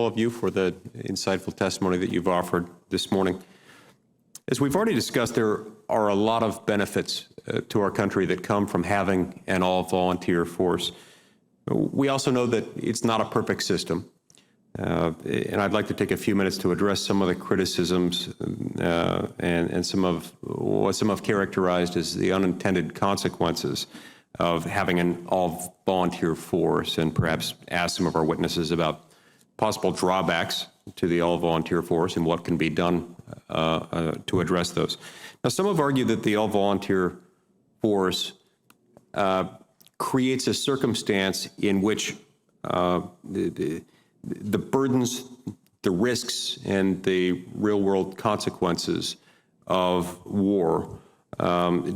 of you for the insightful testimony that you've offered this morning. As we've already discussed, there are a lot of benefits to our country that come from having an all-volunteer force. We also know that it's not a perfect system. And I'd like to take a few minutes to address some of the criticisms and some of what some have characterized as the unintended consequences of having an all-volunteer force, and perhaps ask some of our witnesses about possible drawbacks to the all-volunteer force and what can be done to address those. Now, some have argued that the all-volunteer force creates a circumstance in which the burdens, the risks, and the real-world consequences of war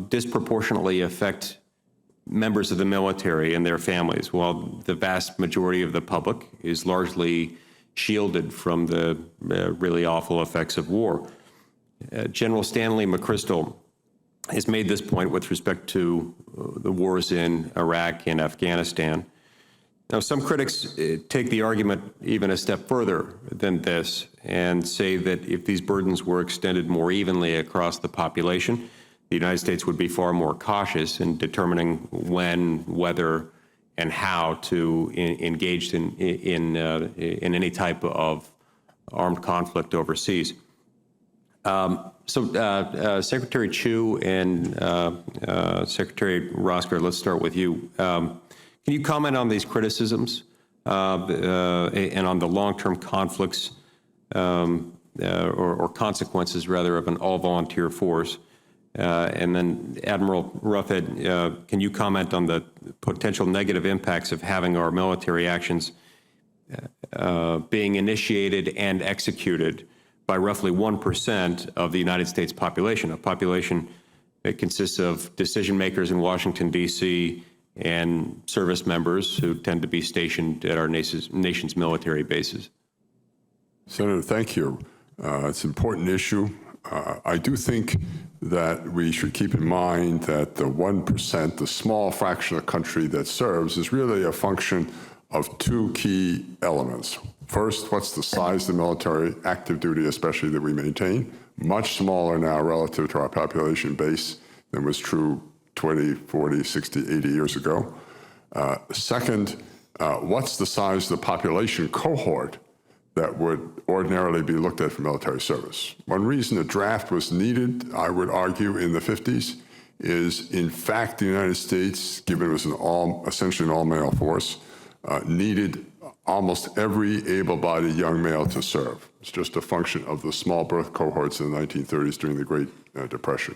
disproportionately affect members of the military and their families, while the vast majority of the public is largely shielded from the really awful effects of war. General Stanley McChrystal has made this point with respect to the wars in Iraq and Afghanistan. Now, some critics take the argument even a step further than this and say that if these burdens were extended more evenly across the population, the United States would be far more cautious in determining when, whether, and how to engage in any type of armed conflict overseas. Secretary Chu and Secretary Rosker, let's start with you. Can you comment on these criticisms and on the long-term conflicts or consequences, rather, of an all-volunteer force? And then, Admiral Roughead, can you comment on the potential negative impacts of having our military actions being initiated and executed by roughly 1% of the United States population, a population that consists of decision makers in Washington, D.C., and service members who tend to be stationed at our nation's military bases? Senator, thank you. It's an important issue. I do think that we should keep in mind that the 1%, the small fraction of the country that serves, is really a function of two key elements. First, what's the size of the military, active duty especially, that we maintain? Much smaller now relative to our population base than was true 20, 40, 60, 80 years ago. Second, what's the size of the population cohort that would ordinarily be looked at for military service? One reason a draft was needed, I would argue, in the 50s is, in fact, the United States, given it was essentially an all-male force, needed almost every able-bodied young male to serve. It's just a function of the small birth cohorts in the 1930s during the Great Depression.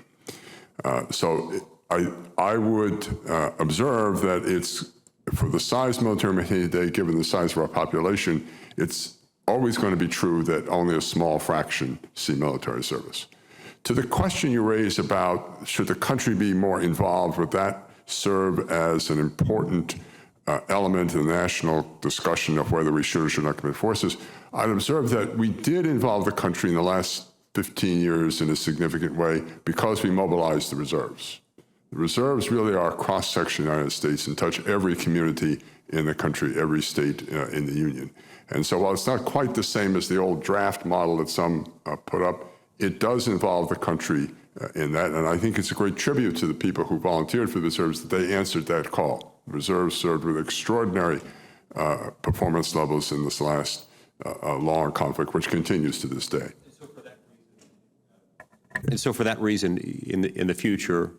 So I would observe that it's, for the size of military maintained today, given the size of our population, it's always going to be true that only a small fraction see military service. To the question you raised about should the country be more involved, would that serve as an important element in the national discussion of whether we should or should not commit forces? I'd observe that we did involve the country in the last 15 years in a significant way because we mobilized the reserves. The reserves really are a cross-section of the United States and touch every community in the country, every state in the Union. And so while it's not quite the same as the old draft model that some put up, it does involve the country in that. And I think it's a great tribute to the people who volunteered for the reserves that they answered that call. The reserves served with extraordinary performance levels in this last long conflict, which continues to this day. And so for that reason, in the future,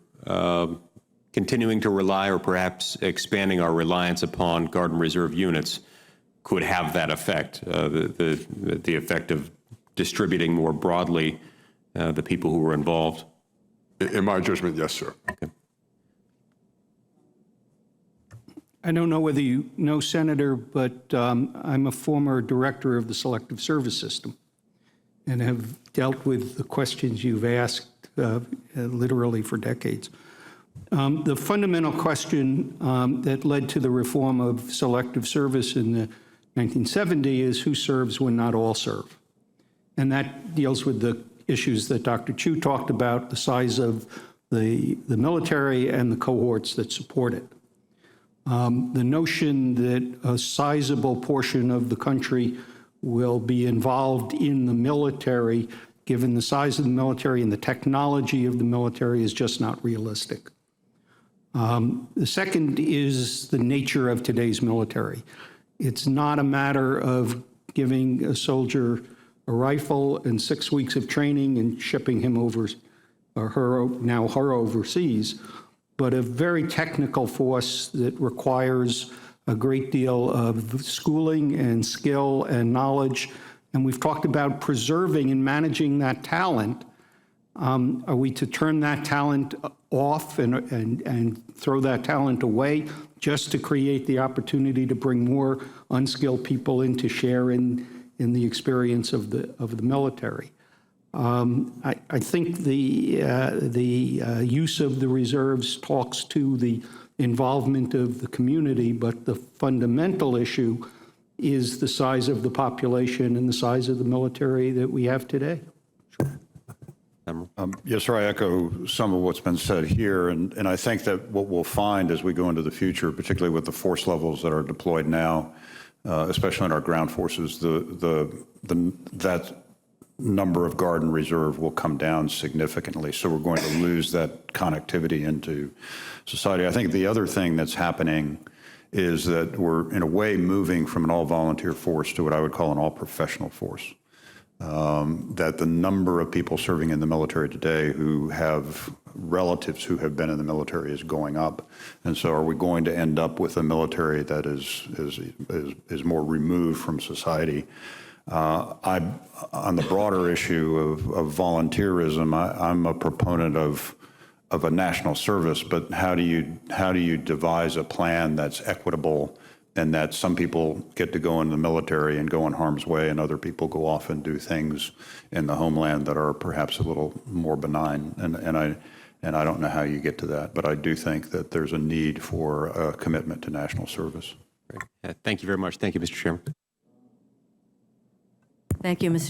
continuing to rely or perhaps expanding our reliance upon Guard and Reserve units could have that effect, the effect of distributing more broadly the people who were involved? In my judgment, yes, sir. Okay. I don't know whether you know, Senator, but I'm a former director of the Selective Service System and have dealt with the questions you've asked literally for decades. The fundamental question that led to the reform of selective service in the 1970s is who serves when not all serve. And that deals with the issues that Dr. Chu talked about, the size of the military and the cohorts that support it. The notion that a sizable portion of the country will be involved in the military, given the size of the military and the technology of the military, is just not realistic. The second is the nature of today's military. It's not a matter of giving a soldier a rifle and 6 weeks of training and shipping him over, or her overseas, but a very technical force that requires a great deal of schooling and skill and knowledge. And we've talked about preserving and managing that talent. Are we to turn that talent off and throw that talent away just to create the opportunity to bring more unskilled people in to share in the experience of the military? I think the use of the reserves talks to the involvement of the community, but the fundamental issue is the size of the population and the size of the military that we have today. Yes, sir, I echo some of what's been said here, and I think that what we'll find as we go into the future, particularly with the force levels that are deployed now, especially in our ground forces, that number of Guard and Reserve will come down significantly. So we're going to lose that connectivity into society. I think the other thing that's happening is that we're, in a way, moving from an all-volunteer force to what I would call an all-professional force. That the number of people serving in the military today who have relatives who have been in the military is going up. And so are we going to end up with a military that is more removed from society? On the broader issue of volunteerism, I'm a proponent of a national service, but how do you devise a plan that's equitable, and that some people get to go in the military and go in harm's way, and other people go off and do things in the homeland that are perhaps a little more benign. And I don't know how you get to that, but I do think that there's a need for a commitment to national service. Great. Thank you very much. Thank you, Mr. Chairman. Thank you, Mr.